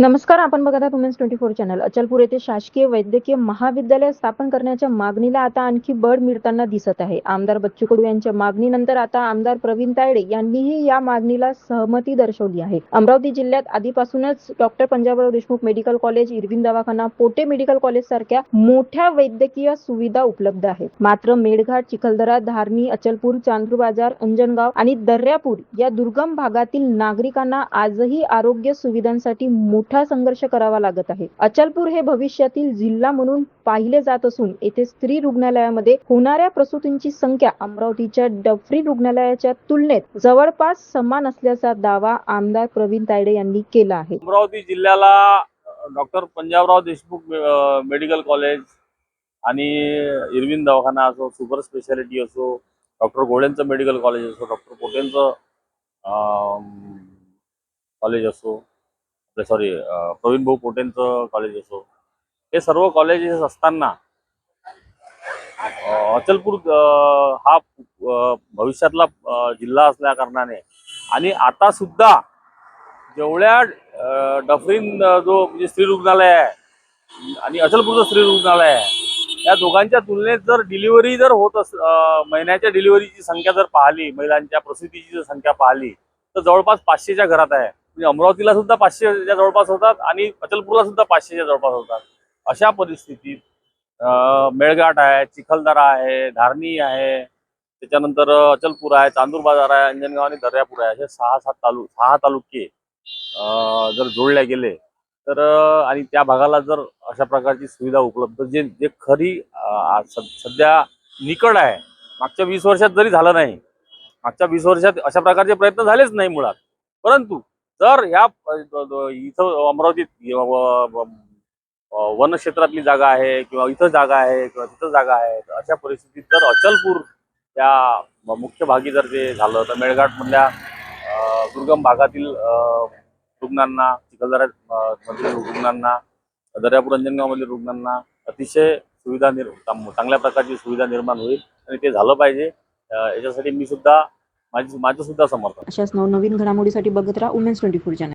नमस्कार, आपण बघत आहात वुमेन्स 24 चॅनल. अचलपूर येथे शासकीय वैद्यकीय महाविद्यालय स्थापन करण्याच्या मागणीला आता आणखी बळ मिळताना दिसत आहे. आमदार बच्चू कडू यांच्या मागणीनंतर आता आमदार प्रवीण तायडे यांनीही या मागणीला सहमती दर्शवली आहे. अमरावती जिल्ह्यात आधीपासूनच doctor Panjabrao Deshmukh medical college, Irwin दवाखाना, पोटे मेडिकल कॉलेज सारख्या मोठ्या वैद्यकीय सुविधा उपलब्ध आहेत. मात्र मेळघाट, चिखलदरा, धारणी, अचलपूर, चांदूर बाजार, अंजनगाव आणि दर्यापूर या दुर्गम भागातील नागरिकांना आजही आरोग्य सुविधांसाठी मोठा संघर्ष करावा लागत आहे. अचलपूर हे भविष्यातील जिल्हा म्हणून पाहिले जात असून येथे स्त्री रुग्णालयामध्ये होणाऱ्या प्रसूतींची संख्या अमरावतीच्या डफरीन रुग्णालयाच्या तुलनेत जवळपास समान असल्याचा दावा आमदार प्रवीण तायडे यांनी केला आहे. अमरावती जिल्ह्याला doctor Panjabrao Deshmukh medical college आणि इरविन दवाखाना असो, सुपर स्पेशालिटी असो, डॉक्टर घोडेंचं मेडिकल कॉलेज असो, डॉक्टर पोटेंचं कॉलेज असो, सॉरी प्रवीण भाऊ पोटेंचं कॉलेज असो, हे सर्व कॉलेजेस असताना अचलपूर हा भविष्यातला जिल्हा असल्या कारणाने आणि आता सुद्धा जेवढ्या डफरीन जो म्हणजे स्त्री रुग्णालय आहे आणि अचलपूरचं स्त्री रुग्णालय आहे, या दोघांच्या तुलनेत जर डिलिव्हरी जर होत महिन्याच्या डिलिव्हरीची संख्या जर पाहिली, महिलांच्या प्रसूतीची जर संख्या पाहिली तर जवळपास 500च्या घरात आहे. म्हणजे अमरावतीला सुद्धा 500च्या जवळपास होतात आणि अचलपूरला सुद्धा 500च्या जवळपास होतात. अशा परिस्थितीत मेळघाट आहे, चिखलदरा आहे, धारणी आहे, त्याच्यानंतर अचलपूर आहे, चांदूर बाजार आहे, अंजनगाव आणि दर्यापूर आहे, असे 6 तालुके जर जोडले गेले तर आणि त्या भागाला जर अशा प्रकारची सुविधा उपलब्ध जे खरी सध्या निकड आहे, मागच्या 20 वर्षात जरी झालं नाही, मागच्या 20 वर्षात अशा प्रकारचे प्रयत्न झालेच नाही मुळात. परंतु जर ह्या इथं अमरावतीत वन क्षेत्रातली जागा आहे किंवा इथं जागा आहे किंवा तिथं जागा आहे, तर अशा परिस्थितीत जर अचलपूर त्या मुख्य भागी जर ते झालं तर मेळघाटमधल्या दुर्गम भागातील रुग्णांना, चिखलदऱ्यामधील रुग्णांना, दर्यापूर अंजनगावमधील रुग्णांना अतिशय सुविधा चांगल्या प्रकारची सुविधा निर्माण होईल आणि ते झालं पाहिजे. याच्यासाठी मी सुद्धा माझं सुद्धा समर्थन. अशाच नवनवीन घडामोडीसाठी बघत राहा वुमेन्स 24 चॅनल.